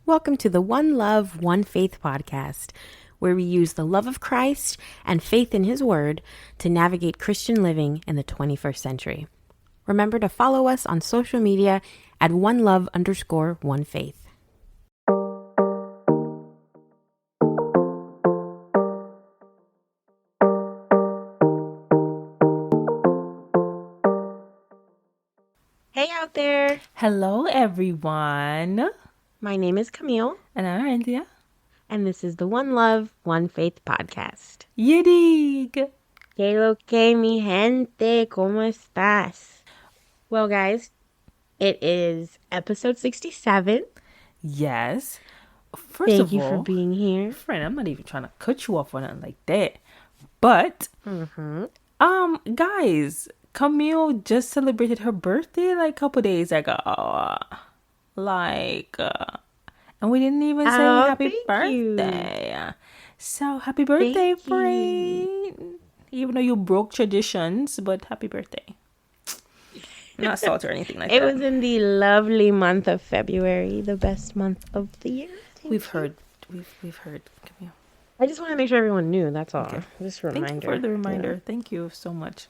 Welcome to the One Love, One Faith podcast, where we use the love of Christ and faith in His Word to navigate Christian living in the 21st century. Remember to follow us on social media at onelove_onefaith. Hey out there. Hello, everyone. My name is Camille, And I'm Anthea. and this is the One Love, One Faith podcast. Yidig. Que lo que, mi gente? ¿Cómo estás? Well, guys, it is episode 67. Yes. First Thank of you all, for being here. friend, I'm not even trying to cut you off or nothing like that. But, guys, Camille just celebrated her birthday like a couple days ago. And we didn't even say happy thank you. birthday. So, happy birthday, Thank friend. Even though you broke traditions, but happy birthday. Not salt or anything like It that. was in the lovely month of February, the best month of the year. We've heard. Camille. I just want to make sure everyone knew, that's all. Okay. Just a reminder. Thank you for the reminder. you know? Thank you so much.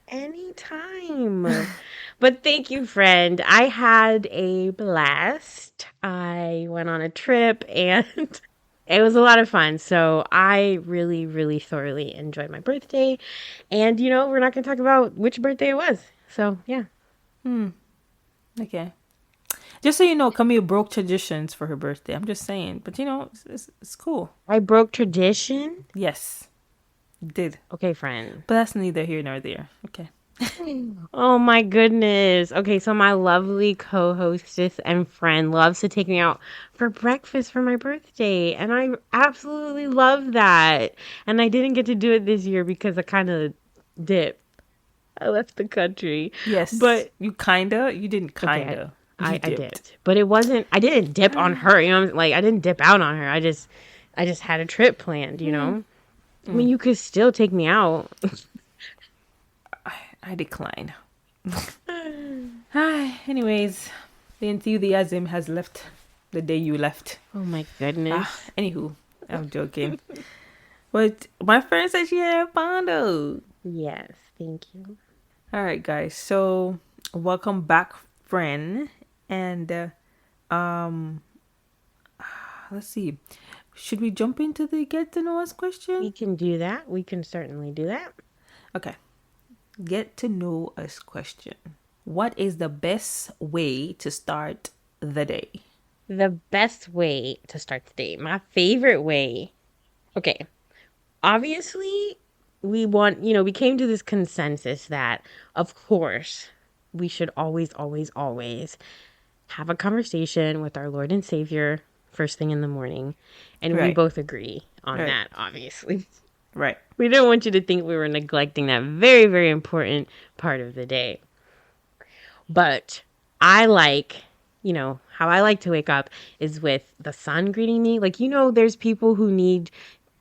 Anytime. But thank you, friend. I had a blast. I went on a trip and it was a lot of fun. So I really, really thoroughly enjoyed my birthday. And, we're not going to talk about which birthday it was. So, yeah. Okay. Just so you know, Camille broke traditions for her birthday. I'm just saying. But, it's cool. I broke tradition. Yes. Did. Okay, friend. But that's neither here nor there. Okay. Oh my goodness. Okay, so my lovely co-hostess and friend loves to take me out for breakfast for my birthday, and I absolutely love that. And I didn't get to do it this year because I kind of dipped. I left the country. Yes. But you didn't kinda. I dipped. But it wasn't, I didn't dip on her, I didn't dip out on her. I just had a trip planned, I mean, you could still take me out. I decline. Anyways, the enthusiasm has left the day you left. Oh my goodness. Anywho, I'm joking. But my friend said she had fun though. Yes, thank you. All right, guys. So welcome back, friend. And let's see. Should we jump into the get to know us question? We can do that. We can certainly do that. Okay. Get to know us question. What is the best way to start the day? The best way to start the day. My favorite way. Okay. Obviously, we came to this consensus that, of course, we should always, always, always have a conversation with our Lord and Savior first thing in the morning. And we Right. both agree on Right. that, obviously. Right. We don't want you to think we were neglecting that very, very important part of the day. But I like, how I like to wake up is with the sun greeting me. Like, there's people who need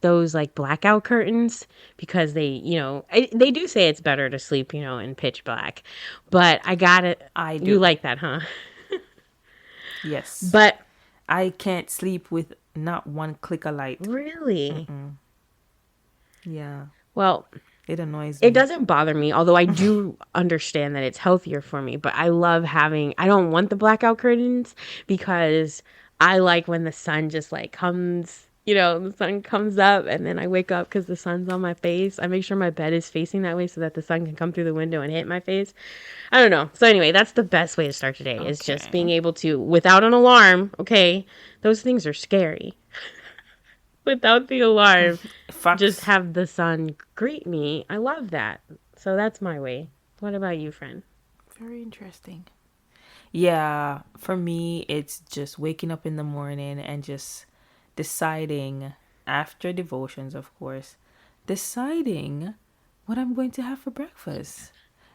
those like blackout curtains because they do say it's better to sleep, in pitch black. But I got it. I do. You like that, huh? Yes. But I can't sleep with not one click of light. really, Yeah. well, It annoys me. it doesn't bother me, although I do understand that it's healthier for me. But I don't want the blackout curtains because I like when the sun just like comes, the sun comes up and then I wake up because the sun's on my face. I make sure my bed is facing that way so that the sun can come through the window and hit my face. I don't know. So anyway, that's the best way to start today is just being able to, without an alarm, okay, those things are scary. Without the alarm, Facts. just have the sun greet me. I love that. So that's my way. What about you, friend? Very interesting. Yeah, for me, it's just waking up in the morning and just deciding, after devotions, of course, deciding what I'm going to have for breakfast.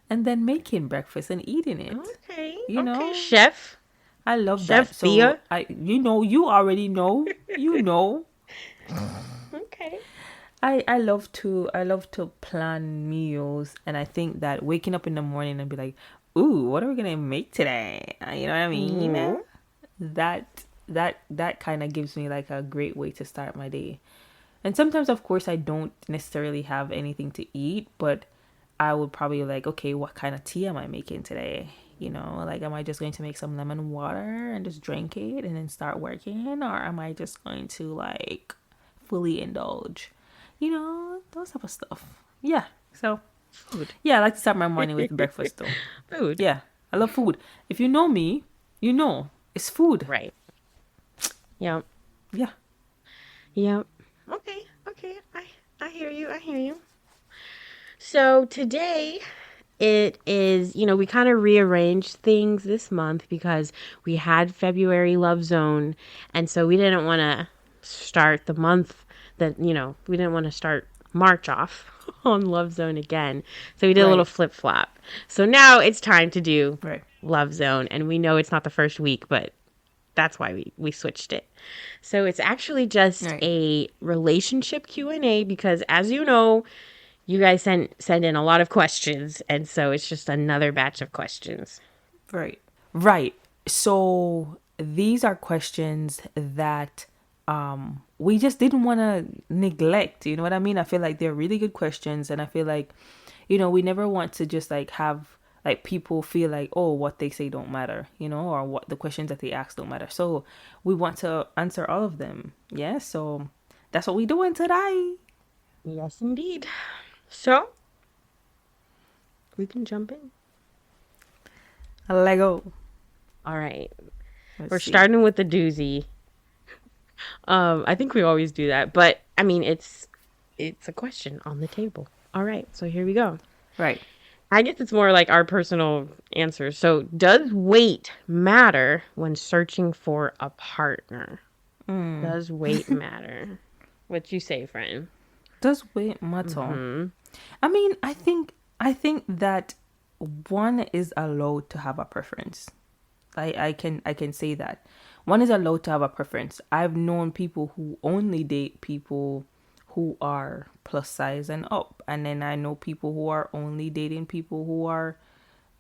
And then making breakfast and eating it. Okay. You know? Chef. I love Chef that. So, Thea? you already know. You know. Okay. I love to plan meals, and I think that waking up in the morning and be like, ooh, what are we gonna make today? You know what I mean? That that kind of gives me like a great way to start my day. And sometimes, of course, I don't necessarily have anything to eat, but I would probably like, okay, what kind of tea am I making today? You know, like, am I just going to make some lemon water and just drink it and then start working? Or am I just going to like fully indulge? You know, those type of stuff. Yeah. So, Food. yeah, I like to start my morning with breakfast though. Food. Yeah, I love food. If you know me, you know it's food. Right. Yep. Yeah. Yep. Okay. Okay. I hear you. I hear you. So today it is, we kind of rearranged things this month because we had February Love Zone. And so we didn't want to start the month we didn't want to start March off on Love Zone again. So we did a little Right. flip flop. So now it's time to do Right. Love Zone. And we know it's not the first week, but that's why we switched it. So it's actually just Right. a relationship Q&A because, as you know, you guys send in a lot of questions, and so it's just another batch of questions. Right. Right. So these are questions that we just didn't want to neglect. You know what I mean? I feel like they're really good questions, and I feel like, we never want to just like have like people feel like, oh, what they say don't matter, or what the questions that they ask don't matter. So we want to answer all of them. Yeah. So that's what we're doing today. Yes, indeed. So we can jump in. Lego. All right. Let's We're see. starting with the doozy. I think we always do that, but I mean, it's a question on the table. All right. So here we go. Right. I guess it's more like our personal answers. So, does weight matter when searching for a partner? Does weight matter? What you say, friend? Does weight matter? Hmm. I mean, I think that one is allowed to have a preference. I can say that one is allowed to have a preference. I've known people who only date people who are plus size and up, and then I know people who are only dating people who are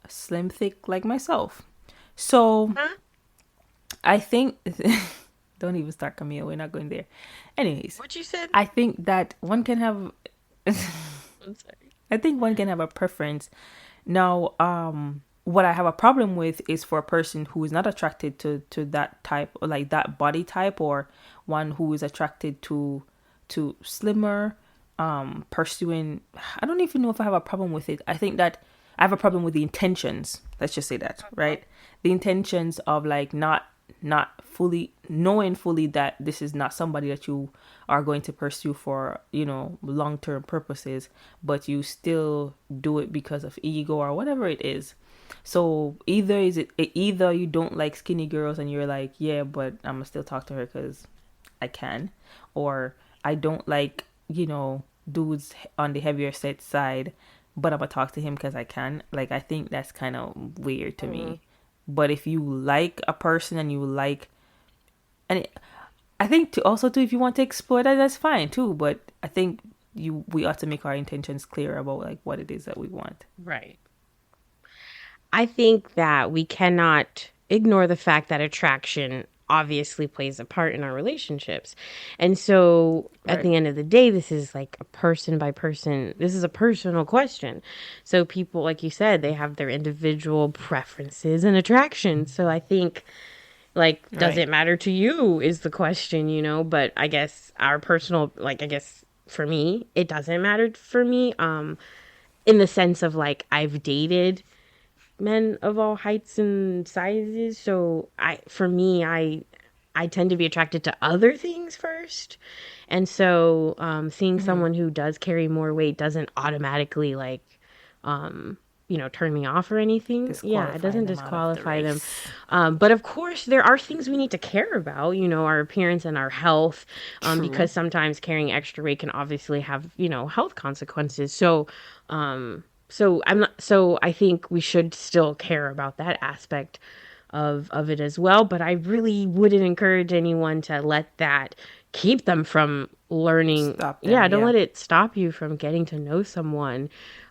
slim thick like myself. So Huh? I think don't even start, Camille. We're not going there. Anyways, What you said? I think that one can have I'm sorry. I think one can have a preference. Now, what I have a problem with is for a person who is not attracted to that type, or like that body type, or one who is attracted to slimmer, pursuing. I don't even know if I have a problem with it. I think that I have a problem with the intentions. Let's just say that, right? The intentions of like not fully knowing fully that this is not somebody that you are going to pursue for long-term purposes, but you still do it because of ego or whatever it is. So either you don't like skinny girls and you're like, yeah, but I'm gonna still talk to her because I can, or I don't like dudes on the heavier set side, but I'm gonna talk to him because I can. Like, I think that's kind of weird to me. But if you like a person and you like, I think too, if you want to explore that, that's fine too. But I think we ought to make our intentions clear about like what it is that we want. Right. I think that we cannot ignore the fact that attraction obviously plays a part in our relationships. And so at Right. the end of the day, this is like a person by person, this is a personal question. So people, like you said, they have their individual preferences and attractions. So I think, like, does Right. it matter to you is the question, but I guess our personal, like, I guess for me, it doesn't matter for me. In the sense of like, I've dated men of all heights and sizes, so I tend to be attracted to other things first. And so seeing someone who does carry more weight doesn't automatically like turn me off or anything. Yeah, it Disqualifying doesn't them out of the disqualify them. race. But of course, there are things we need to care about, our appearance and our health, True. because sometimes carrying extra weight can obviously have, health consequences. So I think we should still care about that aspect of it as well. But I really wouldn't encourage anyone to let that keep them from learning. Stop them. Yeah, don't Yeah. let it stop you from getting to know someone.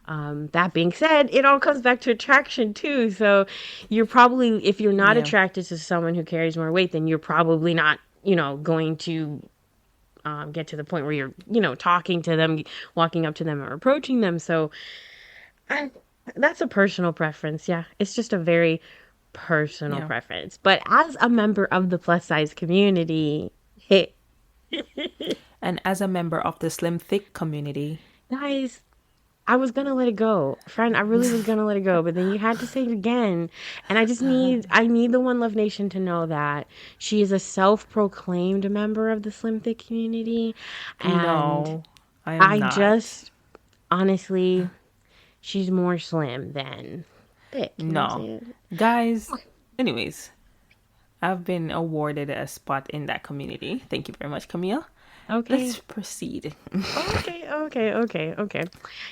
That being said, it all comes back to attraction too. So you're probably, if you're not Yeah. attracted to someone who carries more weight, then you're probably not, going to get to the point where you're, talking to them, walking up to them, or approaching them. So I, that's a personal preference. Yeah, it's just a very personal Yeah. preference. But as a member of the plus size community, hey, And as a member of the slim thick community, guys, I was gonna let it go, friend. I really was gonna let it go, but then you had to say it again, and I need the One Love Nation to know that she is a self-proclaimed member of the Slim Thick community, and no, I am I not. just honestly, she's more slim than thick. You know what I'm No. saying? Guys, anyways, I've been awarded a spot in that community. Thank you very much, Camille. Okay. Let's proceed. Okay.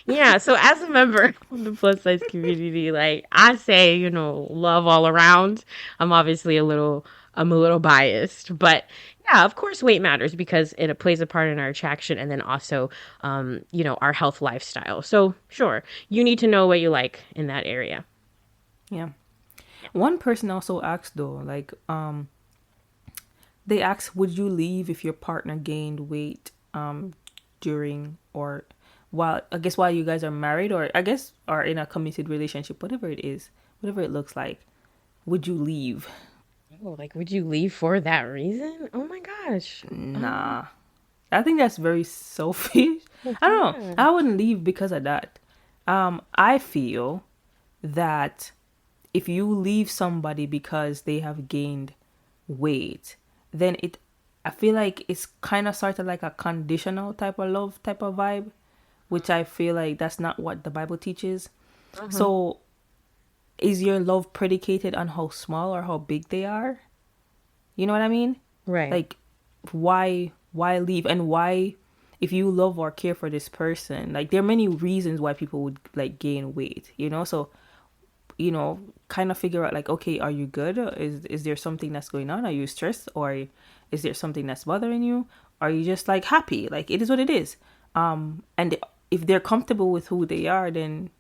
Yeah, so as a member of the plus size community, like I say, love all around. I'm a little biased, but yeah, of course weight matters because it plays a part in our attraction and then also, our health lifestyle. So sure, you need to know what you like in that area. Yeah. One person also asked though, like, they asked, would you leave if your partner gained weight during or while you guys are married or I guess are in a committed relationship, whatever it is, whatever it looks like, would you leave? Oh, like would you leave for that reason? Oh my gosh. Nah. I think that's very selfish. I don't know. Yeah. I wouldn't leave because of that. I feel that if you leave somebody because they have gained weight, then I feel like it's kind of sort of like a conditional type of love type of vibe, which I feel like that's not what the Bible teaches. So is your love predicated on how small or how big they are? You know what I mean? Right. Like why leave and why if you love or care for this person, like there are many reasons why people would like gain weight, so kind of figure out like, okay, are you good? Is there something that's going on? Are you stressed or is there something that's bothering you? Are you just like happy? Like it is what it is. And if they're comfortable with who they are, then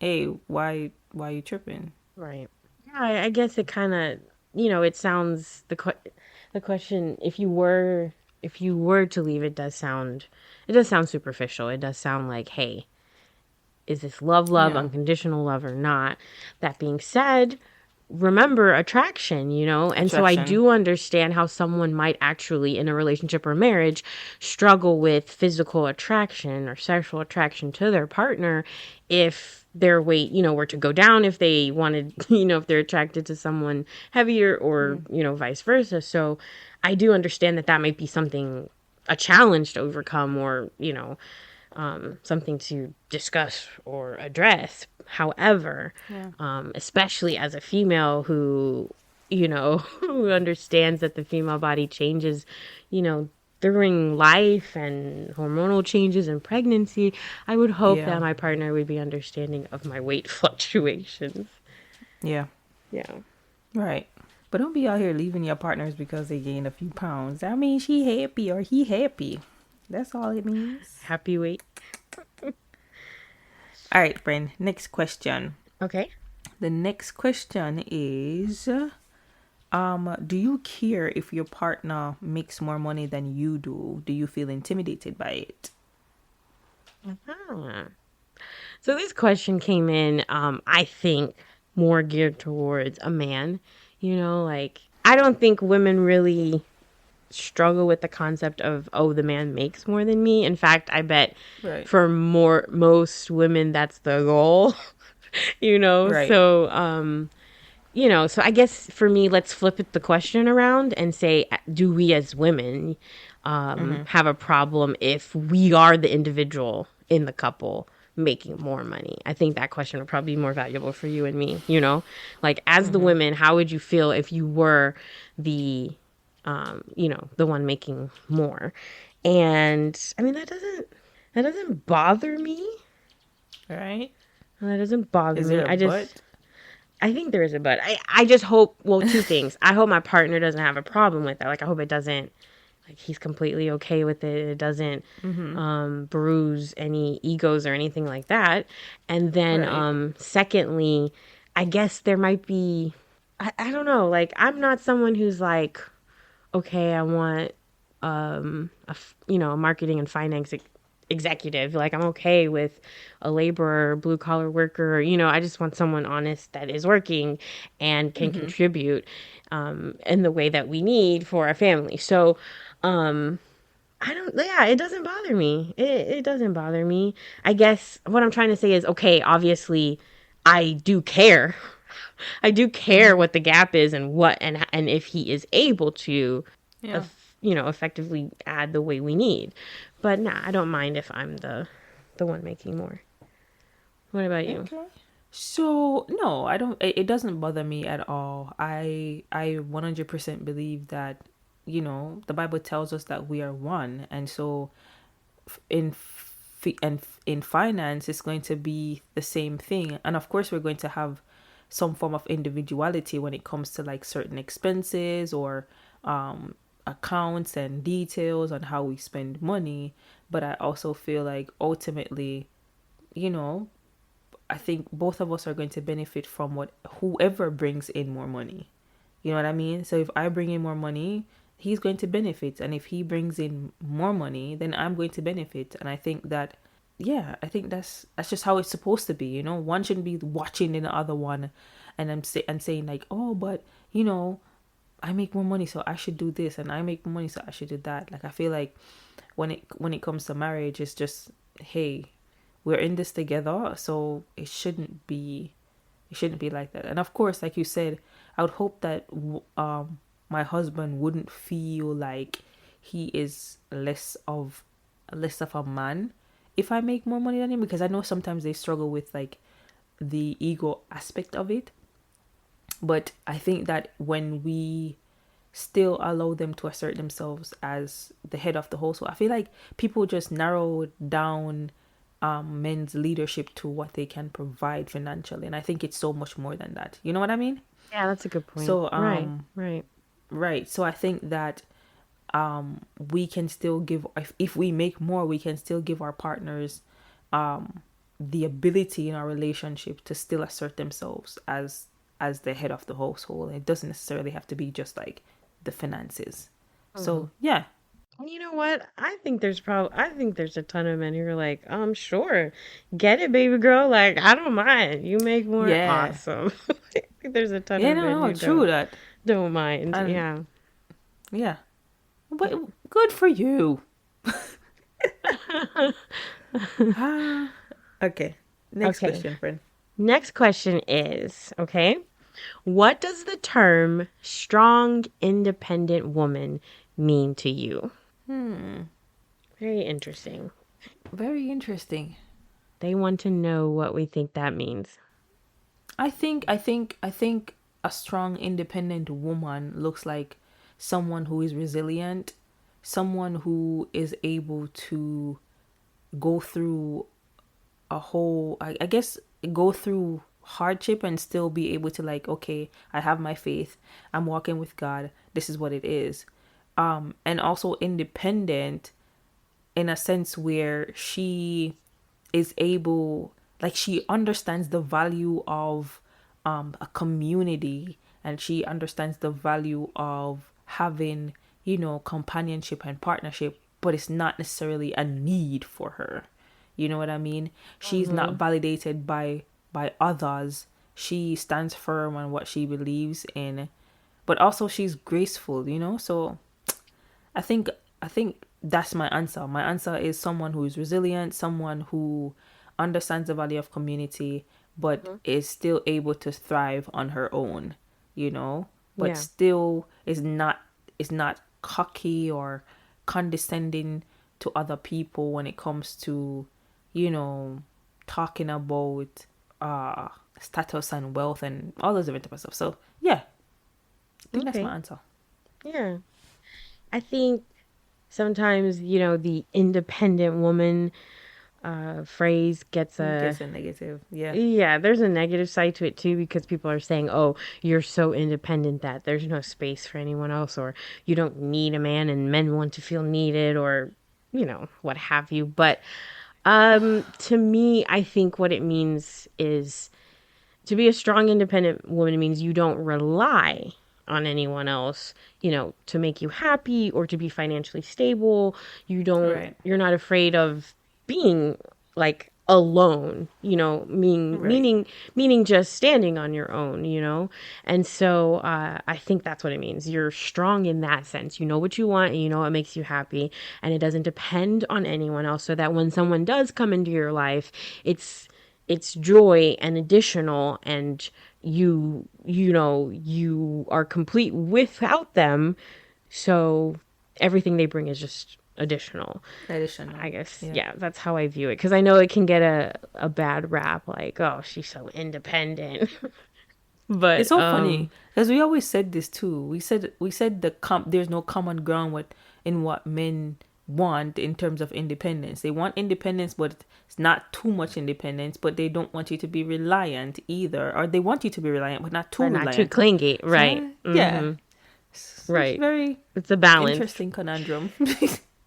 hey, why are you tripping? Right. Yeah, I guess it kind of, it sounds the question if you were to leave it does sound superficial. It does sound like, hey, is this love, Yeah. unconditional love or not? That being said, remember attraction, and so I Attraction. do understand how someone might actually in a relationship or marriage struggle with physical attraction or sexual attraction to their partner if their weight, were to go down, if they wanted, if they're attracted to someone heavier or, vice versa. So I do understand that might be something, a challenge to overcome or, something to discuss or address. However, Yeah. especially as a female who, who understands that the female body changes, during life and hormonal changes and pregnancy, I would hope that Yeah. my partner would be understanding of my weight fluctuations. Yeah. Yeah. Right. But don't be out here leaving your partners because they gained a few pounds. That means she happy or he happy. That's all it means. Happy weight. All right, friend. Next question. Okay. The next question is do you care if your partner makes more money than you do? Do you feel intimidated by it? Uh-huh. So this question came in, I think, more geared towards a man. Like I don't think women really struggle with the concept of, oh, the man makes more than me. In fact, I bet Right. for most women that's the goal. Right. So so I guess for me, let's flip the question around and say, do we as women have a problem if we are the individual in the couple making more money? I think that question would probably be more valuable for you and me, like as the women, how would you feel if you were the, the one making more? And I mean, that doesn't bother me. Right. That doesn't bother Is me. there a but? I think there is a but. I just hope, well, two things. I hope my partner doesn't have a problem with that. Like, I hope it doesn't Like he's completely okay with it. It doesn't bruise any egos or anything like that. And then Right. secondly, I guess there might be I don't know, like I'm not someone who's like, okay, I want a marketing and finance executive. Like I'm okay with a laborer, blue collar worker. I just want someone honest that is working and can contribute in the way that we need for our family. So, I don't. Yeah, it doesn't bother me. It doesn't bother me. I guess what I'm trying to say is, okay, obviously, I do care. I do care what the gap is and and if he is able to Yeah. effectively add the way we need. But nah, I don't mind if I'm the one making more. What about you? Okay. So no, I don't. It doesn't bother me at all. I 100% believe that the Bible tells us that we are one, and so in finance, it's going to be the same thing. And of course, we're going to have some form of individuality when it comes to like certain expenses or accounts and details on how we spend money. But I also feel like ultimately, you know, I think both of us are going to benefit from what whoever brings in more money. You know what I mean? So if I bring in more money, he's going to benefit, and if he brings in more money, then I'm going to benefit. And I think that, yeah, I think that's just how it's supposed to be. One shouldn't be watching the other one, and and saying like, oh, but I make more money, so I should do this, and I make more money, so I should do that. Like I feel like when it comes to marriage, it's just, hey, we're in this together, so it shouldn't be like that. And of course, like you said, I would hope that my husband wouldn't feel like he is less of a man if I make more money than him, because I know sometimes they struggle with like the ego aspect of it. But I think that when we still allow them to assert themselves as the head of the household, I feel like people just narrow down men's leadership to what they can provide financially, and I think it's so much more than that. You know what I mean? Yeah, that's a good point. So Right, right. right. So I think that we can still give, if we make more, we can still give our partners the ability in our relationship to still assert themselves as the head of the household. It doesn't necessarily have to be just like the finances. hmm So yeah. You know what? I think there's a ton of men who are like, sure, get it, baby girl. Like, I don't mind. You make more, Yeah. awesome. I think there's a ton Yeah, of no, men no, who true that. don't mind. And Yeah. yeah. But good for you. Ah. Okay. Next Okay. question, friend. Next question is, okay, what does the term strong, independent woman mean to you? Very interesting. Very interesting. They want to know what we think that means. I think a strong independent woman looks like someone who is resilient, someone who is able to go through a whole, I guess, go through hardship and still be able to like, okay, I have my faith, I'm walking with God, this is what it is. And also independent in a sense where she is able, like she understands the value of a community, and she understands the value of having companionship and partnership, but it's not necessarily a need for her. You know what I mean? She's not Mm-hmm. validated by others. She stands firm on what she believes in, but also she's graceful. So I think that's my answer. My answer is someone who is resilient, someone who understands the value of community, but hmm is still able to thrive on her own, you know, but Yeah. still is not cocky or condescending to other people when it comes to, you know, talking about uh status and wealth and all those different type of stuff. So yeah, I think that's my Okay. answer. Yeah. I think sometimes, the independent woman, phrase gets a Gets a negative. Yeah. yeah, there's a negative side to it too because people are saying, "Oh, you're so independent that there's no space for anyone else or you don't need a man and men want to feel needed or what have you." But to me, I think what it means is to be a strong independent woman means you don't rely on anyone else, to make you happy or to be financially stable. Right. You're not afraid of being like alone, Right. meaning just standing on your own, And so I think that's what it means. You're strong in that sense. You know what you want and you know what makes you happy, and it doesn't depend on anyone else so that when someone does come into your life, it's joy and additional, and you are complete without them, so everything they bring is just additional. I Additional. guess, Yeah. yeah, that's how I view it, because I know it can get a bad rap, like, oh, she's so independent. It's but so funny because we always said this too. We said there's no common ground in what men want in terms of independence. They want independence, but it's not too much independence. But they don't want you to be reliant either, or they want you to be reliant, but not too but not too reliant. clingy, right? So yeah, it's Right. very It's a balance. interesting conundrum.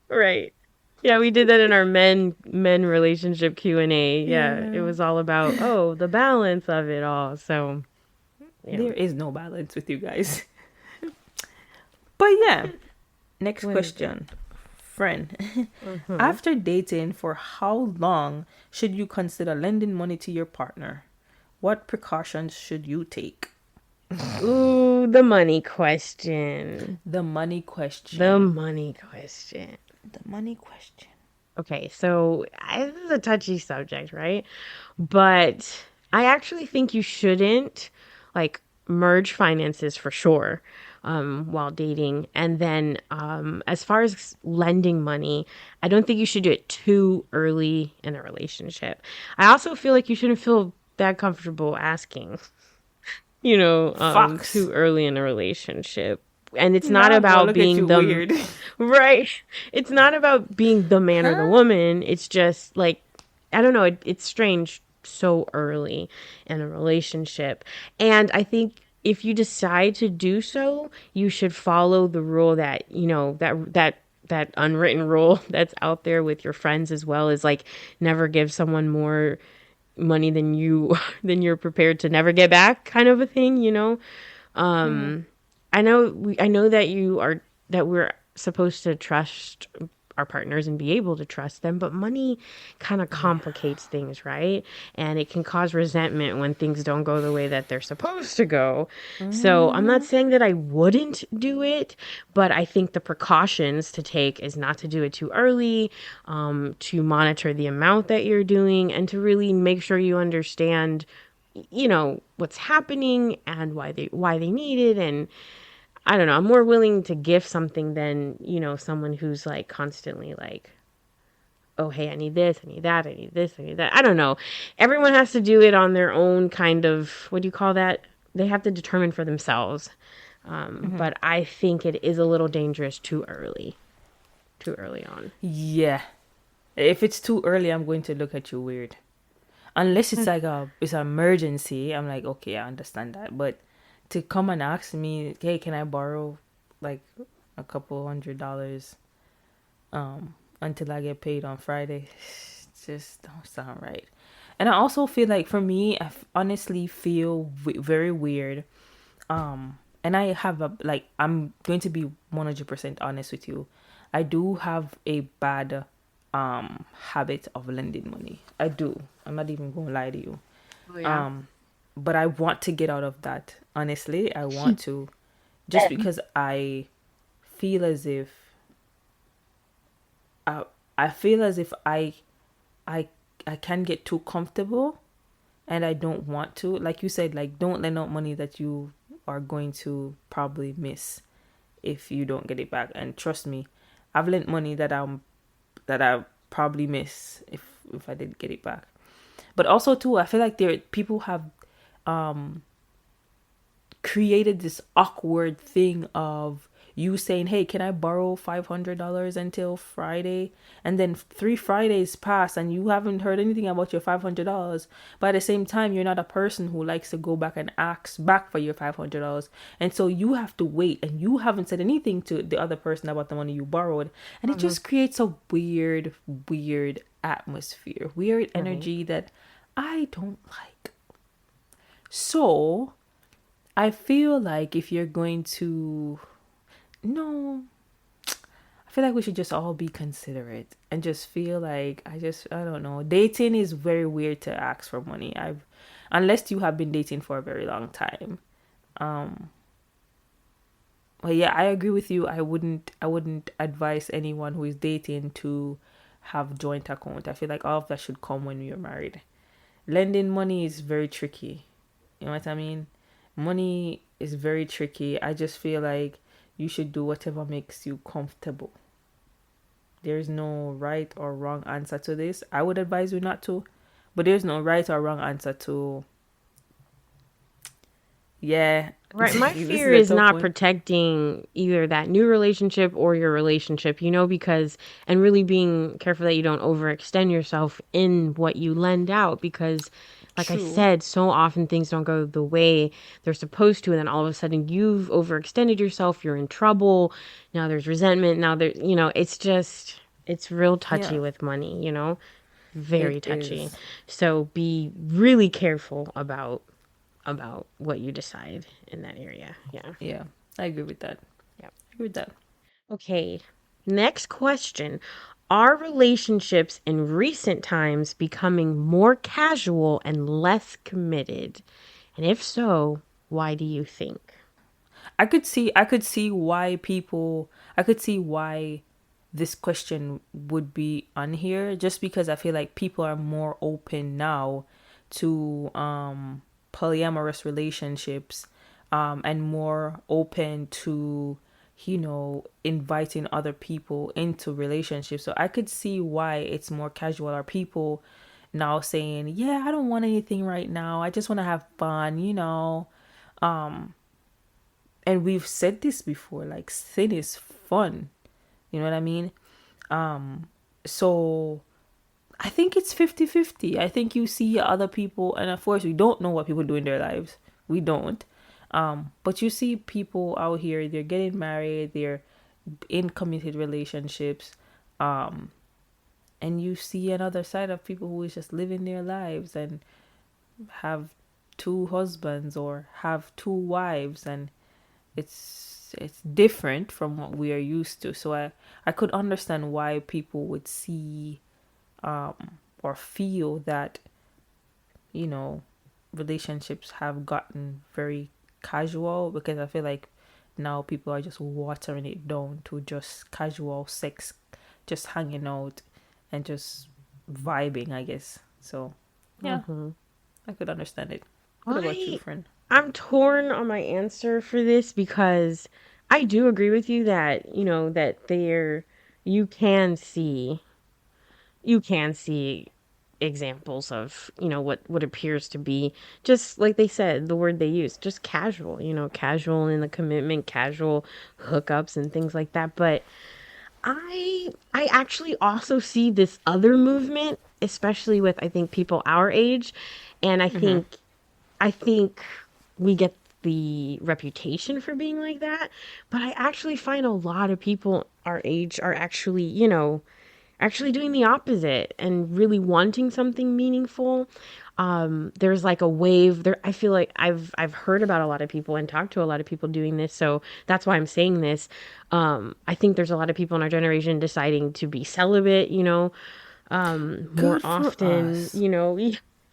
Right. Yeah, we did that in our men relationship Q&A. Yeah, it Yeah, was all about, oh, the balance of it all. So, yeah. there is no balance with you guys. But yeah, next What is it? question. Friend, Hmm. after dating for how long should you consider lending money to your partner? What precautions should you take? Ooh, the money question. The money The question. money question. The money question. Okay, so this is a touchy subject, right? But I actually think you shouldn't like merge finances for sure while dating. And then as far as lending money, I don't think you should do it too early in a relationship. I also feel like you shouldn't feel that comfortable asking, Fox. too early in a relationship. And it's not Now I'm gonna about look at being you the weird. right. It's not about being the man or the Huh? woman. It's just like, I don't know, it's strange so early in a relationship. And I think if you decide to do so, you should follow the rule that, that unwritten rule that's out there with your friends as well, is like never give someone more money than than you're prepared to never get back, kind of a thing. Hmm. I know that we're supposed to trust our partners and be able to trust them, but money kind of Yeah. complicates things, right? And it can cause resentment when things don't go the way that they're supposed to go. So I'm not Hmm. saying that I wouldn't do it, but I think the precautions to take is not to do it too early, to monitor the amount that you're doing, and to really make sure you understand what's happening and why they need it. And I don't know, I'm more willing to gift something than someone who's like constantly like, oh, hey, I need this, I need that, I need this, I need that. I don't know, everyone has to do it on their own kind of, what do you call that, they have to determine for themselves. Hmm. But I think it is a little dangerous too early on. Yeah. If it's too early, I'm going to look at you weird. Unless it's an emergency, I'm like, okay, I understand that. But to come and ask me, hey, can I borrow like a couple $100 until I get paid on Friday? Just don't sound right. And I also feel like for me, honestly feel very weird. And I have I'm going to be 100% honest with you. I do have a bad habit of lending money. I do. I'm not even going to lie to you. Oh yeah. Um, but I want to get out of that. Honestly, I want to, just because I feel as if I, I feel as if I I can get too comfortable, and I don't want to. Like you said, like don't lend out money that you are going to probably miss if you don't get it back. And trust me, I've lent money that I probably miss if I didn't get it back. But also too, I feel like there people have um created this awkward thing of you saying, hey, can I borrow $500 until Friday? And then 3 Fridays pass and you haven't heard anything about your $500. But at the same time, you're not a person who likes to go back and ask back for your $500. And so you have to wait, and you haven't said anything to the other person about the money you borrowed. And it Hmm. just creates a weird atmosphere, weird Right. energy that I don't like. So I feel like if you're going to, no, I feel like we should just all be considerate and just feel like, I don't know. Dating is very weird to ask for money. Unless you have been dating for a very long time. Um, but yeah, I agree with you. I wouldn't advise anyone who is dating to have joint account. I feel like all of that should come when you're married. Lending money is very tricky. You know what I mean? Money is very tricky. I just feel like you should do whatever makes you comfortable. There's no right or wrong answer to this. I would advise you not to, but there's no right or wrong answer to, yeah, Right. My this is fear a is tough not one. protecting either that new relationship or your relationship, because, and really being careful that you don't overextend yourself in what you lend out, because, like I True. said, so often things don't go the way they're supposed to. And then all of a sudden you've overextended yourself, you're in trouble. Now there's resentment. Now it's real touchy Yeah, with money, it very touchy. is. So be really careful about what you decide in that area. Yeah. Yeah, I agree with that. Yep. I agree with that. Okay. Next question. Are relationships in recent times becoming more casual and less committed? And if so, why do you think? I could see why this question would be on here, just because I feel like people are more open now to polyamorous relationships, and more open to, inviting other people into relationships. So I could see why it's more casual. Are people now saying, yeah, I don't want anything right now, I just want to have fun. And we've said this before, like, sin is fun. You know what I mean? So I think it's 50-50. I think you see other people, and of course we don't know what people do in their lives. We don't. But you see people out here, they're getting married, they're in committed relationships. And you see another side of people who is just living their lives and have two husbands or have two wives, and it's different from what we are used to. So I could understand why people would see, or feel that, you know relationships have gotten very casual, because I feel like now people are just watering it down to just casual sex, just hanging out and just vibing, I guess. So yeah, Hmm. I could understand it. What about you, I friend? I'm torn on my answer for this because I do agree with you that, that you can see you can see examples of, what appears to be, just like they said, the word they use, just casual, casual in the commitment, casual hookups and things like that. But I actually also see this other movement, especially with, I think, people our age, and I think we get the reputation for being like that, but I actually find a lot of people our age are actually, actually doing the opposite and really wanting something meaningful. There's like a wave there. I feel like I've heard about a lot of people and talked to a lot of people doing this, so that's why I'm saying this. I think there's a lot of people in our generation deciding to be celibate, more Good for often, us.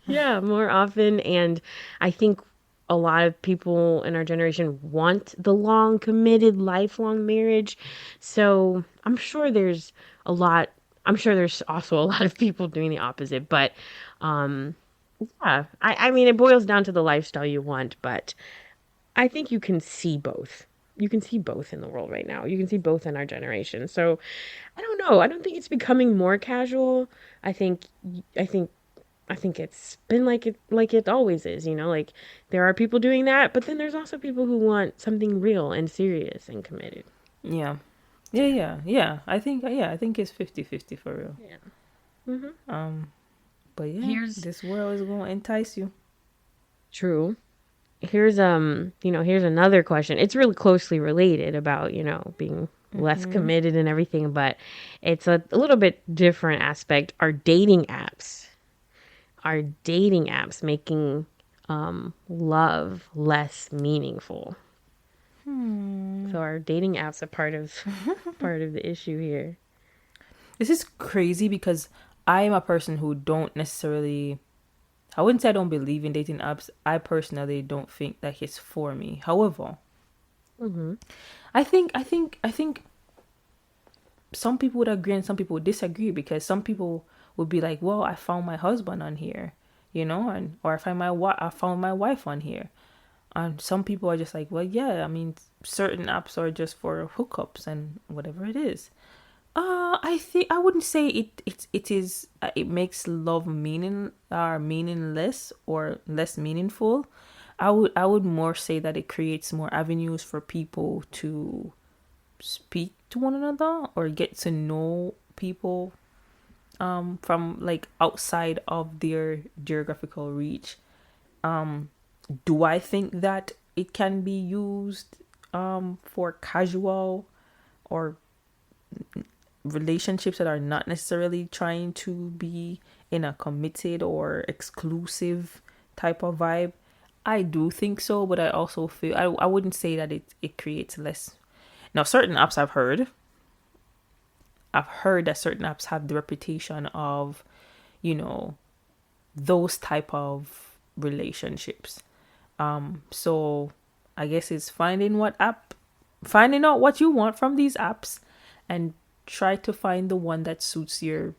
yeah, more often. And I think a lot of people in our generation want the long, committed, lifelong marriage. So a lot, I'm sure there's also a lot of people doing the opposite. But um, yeah, I mean, it boils down to the lifestyle you want, but I think you can see both. You can see both in the world right now. You can see both in our generation. So I don't know. I don't think it's becoming more casual. I think I think I think it's been like it always is, like there are people doing that, but then there's also people who want something real and serious and committed. Yeah. Yeah. I think it's 50-50 for real. Yeah. Hmm. Um, but yeah, Here's this world is gonna entice you. true. Here's here's another question. It's really closely related about, being less Mm-hmm. committed and everything, but it's a little bit different aspect. Are dating apps making love less meaningful? Hmm. So are dating apps a part of the issue here? This is crazy because I am a person who don't necessarily. I wouldn't say I don't believe in dating apps. I personally don't think that it's for me. However, Mm-hmm. I think some people would agree and some people would disagree because some people would be like, "Well, I found my husband on here," and or I found my wife on here. And some people are just like, "Well, yeah, I mean, certain apps are just for hookups and whatever it is." I think I wouldn't say it is it makes love meaningless or less meaningful. I would more say that it creates more avenues for people to speak to one another or get to know people from like outside of their geographical reach. Do I think that it can be used for casual or relationships that are not necessarily trying to be in a committed or exclusive type of vibe? I do think so, but I also feel I wouldn't say that it creates less. Now, certain apps I've heard that certain apps have the reputation of, you know, those type of relationships. So I guess it's finding out what you want from these apps, and try to find the one that suits your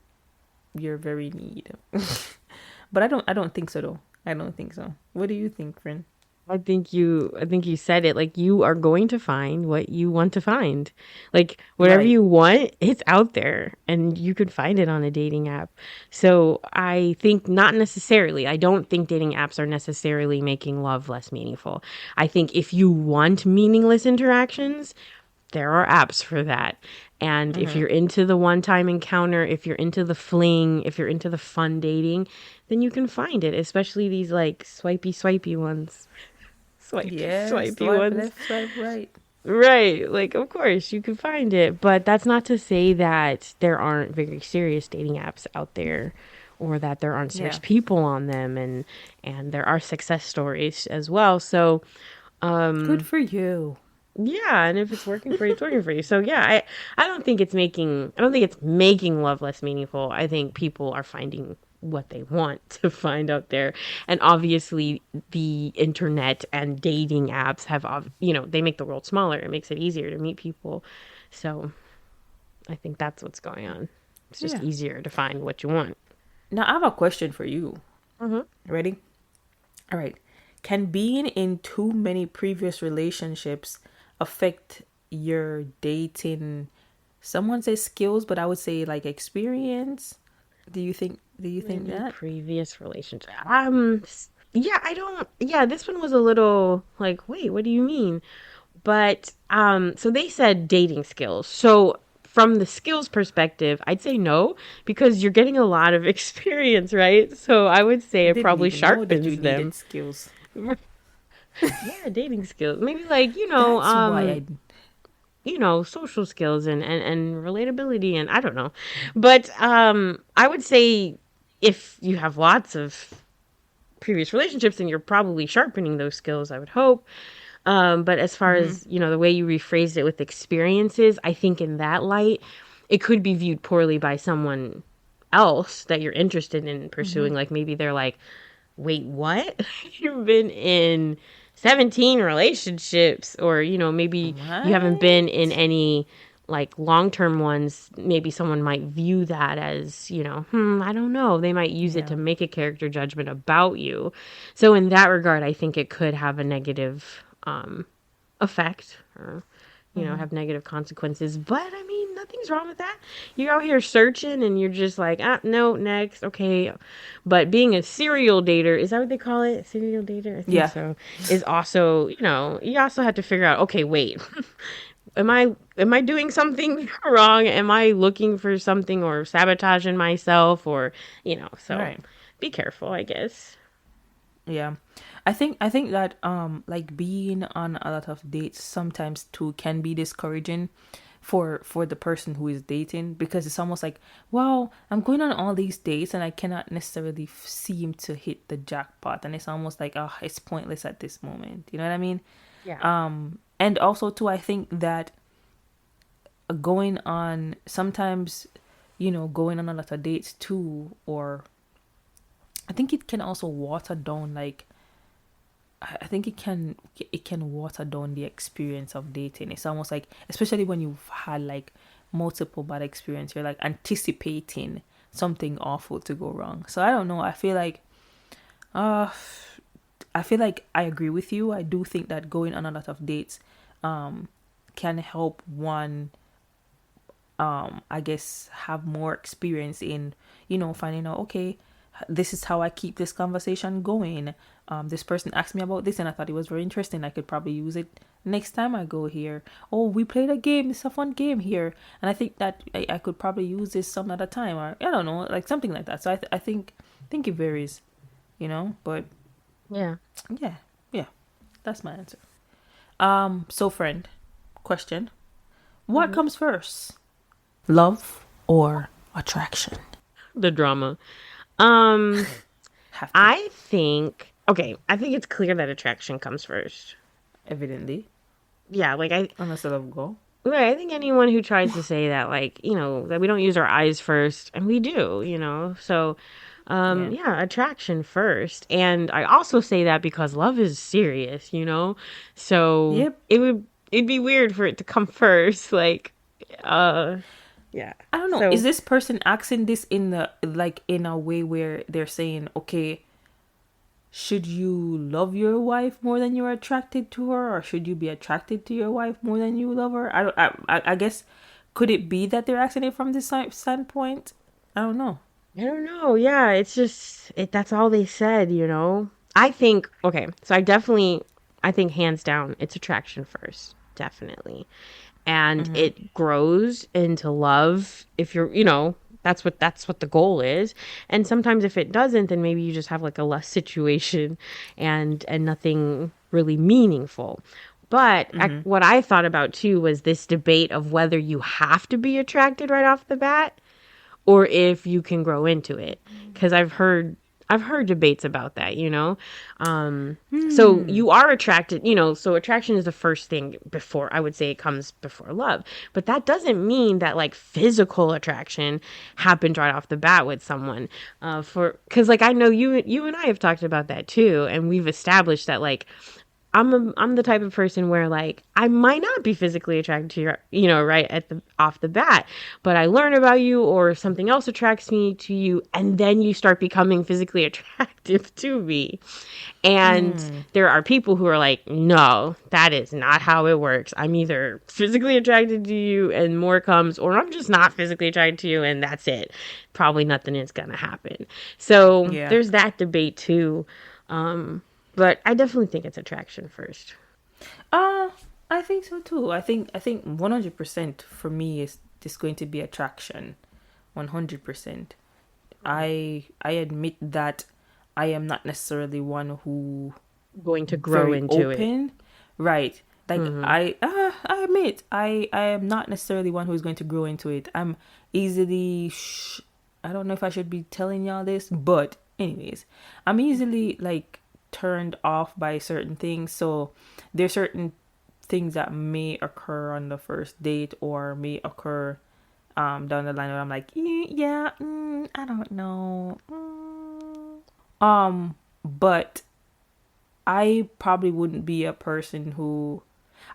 very need. But I don't think so though. I don't think so. What do you think, friend? I think you said it. Like, you are going to find what you want to find. Like, whatever Right. you want, it's out there and you could find it on a dating app. So I think not necessarily. I don't think dating apps are necessarily making love less meaningful. I think if you want meaningless interactions, there are apps for that. And if Mm-hmm. you're into the one time encounter, if you're into the fling, if you're into the fun dating, then you can find it, especially these like swipey ones. Swipey, Yeah, swipey swipe ones. left, swipe right. Right. Like, of course, you can find it. But that's not to say that there aren't very serious dating apps out there or that there aren't serious Yeah. people on them, and there are success stories as well. So, Good um, for you. yeah, and if it's working for you, it's working for you. So yeah, I don't think it's making love less meaningful. I think people are finding what they want to find out there. And obviously the internet and dating apps they make the world smaller. It makes it easier to meet people. So I think that's what's going on. It's just Yeah. easier to find what you want. Now I have a question for you. Hmm. Ready? All right. Can being in too many previous relationships affect your dating? Someone says skills, but I would say like experience. Do you think Many that? previous relationships. Yeah, I don't. Yeah, this one was a little like, wait, what do you mean? But so they said dating skills. So from the skills perspective, I'd say no because you're getting a lot of experience, right? So I would say I it didn't probably even know that you sharpens needed them. skills. Yeah, dating skills. Maybe like, That's why I. social skills and relatability and I don't know. But I would say if you have lots of previous relationships, then you're probably sharpening those skills, I would hope. But as far Mm-hmm. as, the way you rephrased it with experiences, I think in that light, it could be viewed poorly by someone else that you're interested in Mm-hmm. pursuing. Like maybe they're like, wait, what? You've been in 17 relationships, or, maybe you haven't been in Right. any like long term ones. Maybe someone might view that as, I don't know. They might use it to Yeah. make a character judgment about you. So, in that regard, I think it could have a negative effect, or Mm-hmm. have negative consequences. But I mean, nothing's wrong with that. You're out here searching and you're just like, no, next, okay. But being a serial dater, is that what they call it? Serial dater? I think Yeah. so. Is also, you also have to figure out, okay, wait. am I doing something wrong? Am I looking for something or sabotaging myself or, so Right. be careful, I guess. Yeah. I think that like being on a lot of dates sometimes too can be discouraging for the person who is dating, because it's almost like, wow, I'm going on all these dates and I cannot necessarily seem to hit the jackpot, and it's almost like, oh, it's pointless at this moment. You know what I mean? Yeah. And also too, I think that going on sometimes, going on a lot of dates too, or I think it can also water down, like, I think it can water down the experience of dating. It's almost like, especially when you've had like multiple bad experience, you're like anticipating something awful to go wrong. So I don't know. Uh I feel like I agree with you. I do think that going on a lot of dates can help one, I guess, have more experience in, finding out, okay, this is how I keep this conversation going. This person asked me about this and I thought it was very interesting. I could probably use it next time I go here. Oh, we played a game. It's a fun game here. And I think that I could probably use this some other time, or I don't know, like something like that. So I think it varies, but Yeah. yeah, yeah, that's my answer. So friend, question. What Mhm. comes first? Love or attraction? The drama. Um, Have to, I think it's clear that attraction comes first. evidently, Yeah, like unless the love go. right, I think anyone who tries to say that, like, that we don't use our eyes first, and we do, so Yeah. yeah, attraction first. And I also say that because love is serious, so Yep. it'd be weird for it to come first, like, uh yeah. I don't know. Is So this person asking this in the, like, in a way where they're saying, okay, should you love your wife more than you're attracted to her, or should you be attracted to your wife more than you love her? I don't. I guess, could it be that they're asking it from this standpoint? I don't know. I don't know. Yeah, it's just that's all they said, I think okay, so I think hands down it's attraction first, definitely. And it grows into love if that's what the goal is. And sometimes if it doesn't, then maybe you just have like a less situation and nothing really meaningful. But what I thought about too was this debate of whether you have to be attracted right off the bat or if you can grow into it, because I've heard debates about that, so you are attracted, so attraction is the first thing before, I would say, it comes before love. But that doesn't mean that like physical attraction happens right off the bat with someone, for because like I know you and I have talked about that too, and we've established that like I'm the type of person where like I might not be physically attracted to you, right at the off the bat, but I learn about you or something else attracts me to you, and then you start becoming physically attractive to me. And there are people who are like, no, that is not how it works. I'm either physically attracted to you and more comes, or I'm just not physically attracted to you and that's it. Probably nothing is gonna happen. So Yeah. there's that debate too. But I definitely think it's attraction first. Uh, I think so too. I think 100% for me is just going to be attraction. 100%. I admit that I am not necessarily one who Going to grow very into it. open, right? Like, Hmm. I admit I am not necessarily one who's going to grow into it. I'm easily I don't know if I should be telling y'all this, but anyways, I'm easily like turned off by certain things. So there's certain things that may occur on the first date or may occur down the line where I'm like, yeah, I don't know. But I probably wouldn't be a person who,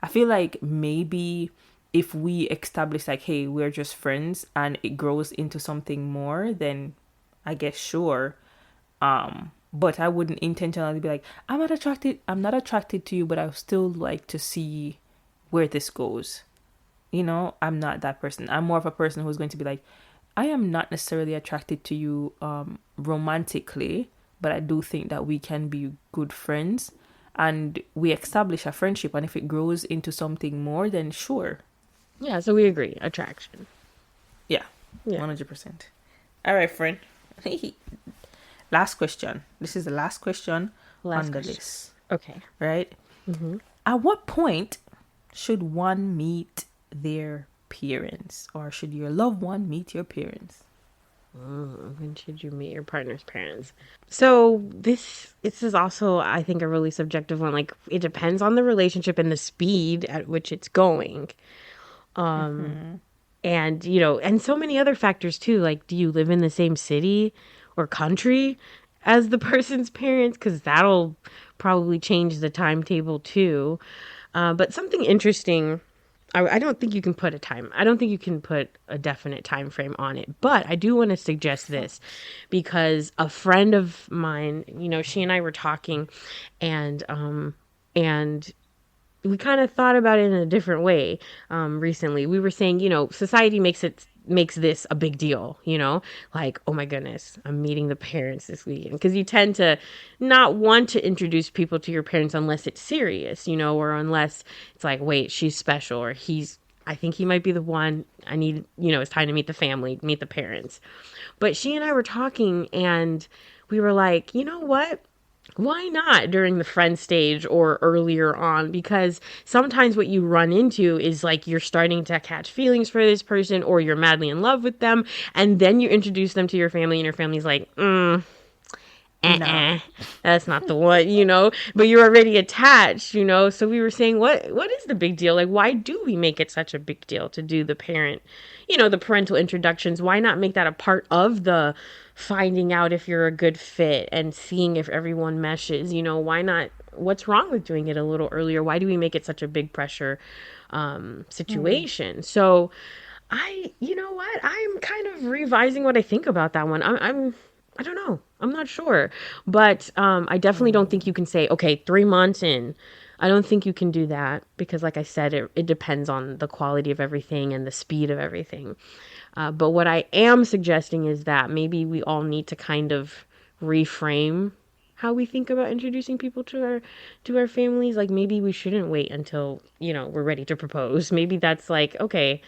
I feel like maybe if we establish like, hey, we're just friends and it grows into something more, then I guess sure. But I wouldn't intentionally be like, I'm not attracted to you, but I would still like to see where this goes. I'm not that person. I'm more of a person who's going to be like, I am not necessarily attracted to you romantically, but I do think that we can be good friends and we establish a friendship. And if it grows into something more, then sure. Yeah, so we agree. Attraction. Yeah, Yeah. 100%. All right, friend. Last question. This is the last question Last on the question. list, Okay. right? Mm-hmm. At what point should one meet their parents, or should your loved one meet your parents? When should you meet your partner's parents? So this is also, I think, a really subjective one. Like, it depends on the relationship and the speed at which it's going. And, and so many other factors too. Like, do you live in the same city or country as the person's parents? Because that'll probably change the timetable too. But something interesting, I don't think you can put a time. I don't think you can put a definite time frame on it. But I do want to suggest this because a friend of mine, she and I were talking, and we kind of thought about it in a different way recently. We were saying, society makes this a big deal, like, oh my goodness, I'm meeting the parents this weekend, because you tend to not want to introduce people to your parents unless it's serious, or unless it's like, wait, she's special, or I think he might be the one. I need, it's time to meet the family, meet the parents. But she and I were talking, and we were like, you know what? Why not during the friend stage or earlier on? Because sometimes what you run into is like you're starting to catch feelings for this person, or you're madly in love with them, and then you introduce them to your family, and your family's like, No. that's not the one, but you're already attached, so we were saying, what is the big deal? Like, why do we make it such a big deal to do the the parental introductions? Why not make that a part of the finding out if you're a good fit and seeing if everyone meshes? Why not? What's wrong with doing it a little earlier? Why do we make it such a big pressure situation? So you know what, I'm kind of revising what I think about that one. I don't know. I'm not sure. But I definitely don't think you can say, okay, 3 months in. I don't think you can do that because, like I said, it depends on the quality of everything and the speed of everything. But what I am suggesting is that maybe we all need to kind of reframe how we think about introducing people to our families. Like, maybe we shouldn't wait until, we're ready to propose. Maybe that's like, okay,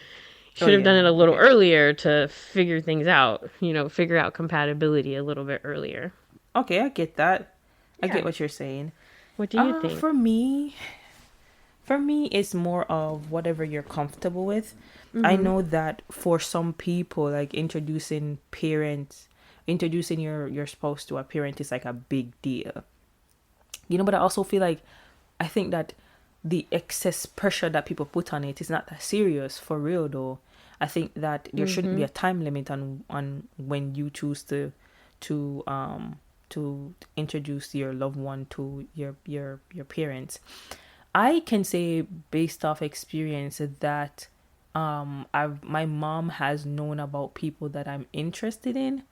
Oh should have done it yeah. a little Okay. earlier to figure things out, figure out compatibility a little bit earlier. Okay, I get that. I get Yeah. what you're saying. What do you think? For me, it's more of whatever you're comfortable with. I Mm-hmm. know that for some people, like introducing your spouse to a parent is like a big deal. But I also feel like I think that the excess pressure that people put on it is not that serious for real though. I think that there shouldn't be Mm-hmm. a time limit on when you choose to to introduce your loved one to your parents. I can say based off experience that my mom has known about people that I'm interested in,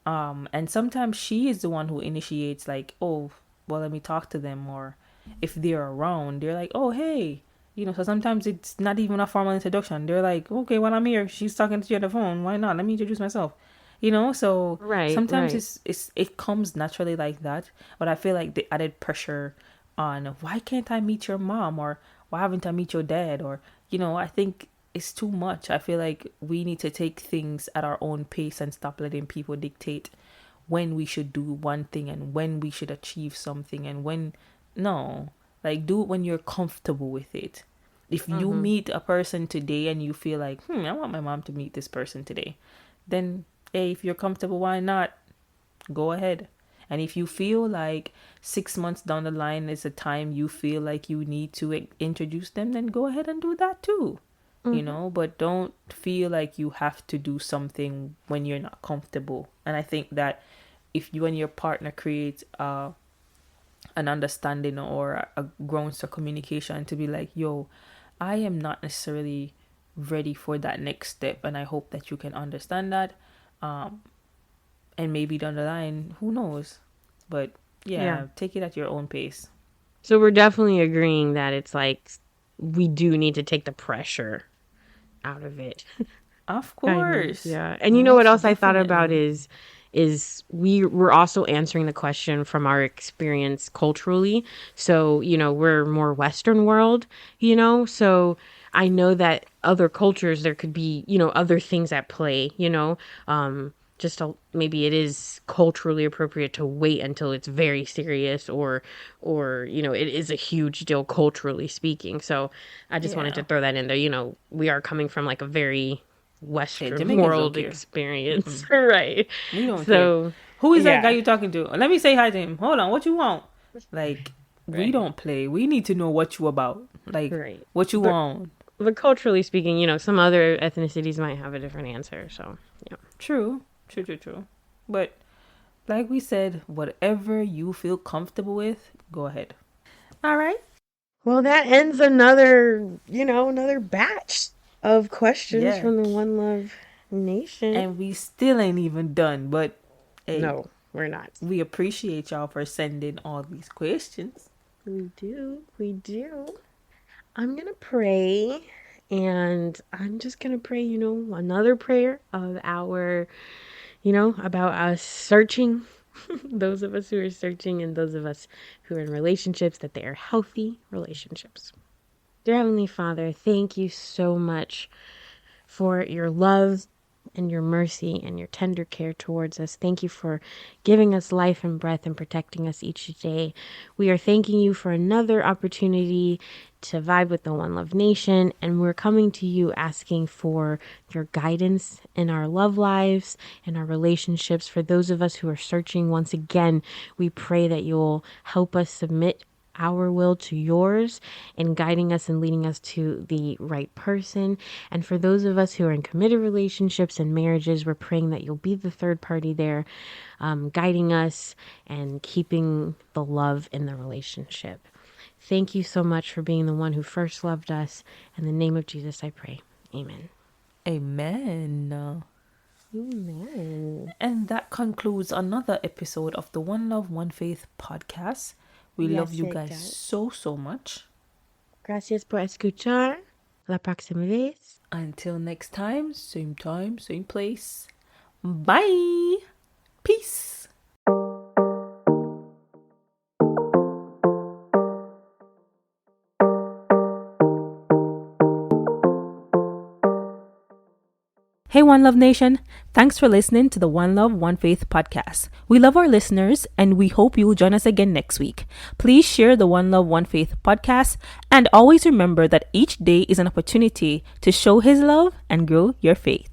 and sometimes she is the one who initiates, like, oh, well, let me talk to them, or if they're around, they're like, oh, hey, so sometimes it's not even a formal introduction. They're like, okay, when I'm here, she's talking to you on the phone, why not, let me introduce myself. So Right, sometimes right. it comes naturally like that, but I feel like the added pressure on why can't I meet your mom, or why haven't I meet your dad, or I think it's too much. I feel like we need to take things at our own pace and stop letting people dictate when we should do one thing and when we should achieve something and when no. Like, do it when you're comfortable with it. If you Mm-hmm. meet a person today and you feel like, I want my mom to meet this person today, then hey, if you're comfortable, why not? Go ahead. And if you feel like 6 months down the line is a time you feel like you need to introduce them, then go ahead and do that too. Mm-hmm. But don't feel like you have to do something when you're not comfortable. And I think that if you and your partner create an understanding or a grounds for communication to be like, yo, I am not necessarily ready for that next step, and I hope that you can understand that. Um, and maybe down the line, who knows? But Yeah. yeah, take it at your own pace. So we're definitely agreeing that it's like we do need to take the pressure out of it. Of Kind of, course. yeah. And you know what Most else I thought about definitely. is we were also answering the question from our experience culturally. So, we're more Western world, so I know that other cultures, there could be, other things at play, maybe it is culturally appropriate to wait until it's very serious, or it is a huge deal culturally speaking. So I just wanted to throw that in there. We are coming from like a very Western world experience. Right. We don't So care. Who is that guy you talking to? Let me say hi to him. Hold on, what you want? Like, we don't play. We need to know what you about. Like, what you want. But culturally speaking, some other ethnicities might have a different answer. So, yeah. True. But like we said, whatever you feel comfortable with, go ahead. All right. Well, that ends another batch of questions from the One Love Nation. And we still ain't even done, but hey, no, we're not. We appreciate y'all for sending all these questions. We do. I'm going to pray, and I'm just going to pray, another prayer of our, about us searching, those of us who are searching and those of us who are in relationships, that they are healthy relationships. Dear Heavenly Father, thank you so much for your love and your mercy and your tender care towards us. Thank you for giving us life and breath and protecting us each day. We are thanking you for another opportunity to vibe with the One Love Nation, and we're coming to you asking for your guidance in our love lives and our relationships. For those of us who are searching, once again, we pray that you'll help us submit our will to yours and guiding us and leading us to the right person. And for those of us who are in committed relationships and marriages, we're praying that you'll be the third party there, guiding us and keeping the love in the relationship. Thank you so much for being the one who first loved us. In the name of Jesus, I pray. Amen. Amen. And that concludes another episode of the One Love, One Faith podcast. We love you guys so much. Gracias por escuchar. La próxima vez. Until next time, same place. Bye. Peace. Hey One Love Nation, thanks for listening to the One Love, One Faith podcast. We love our listeners and we hope you will join us again next week. Please share the One Love, One Faith podcast and always remember that each day is an opportunity to show His love and grow your faith.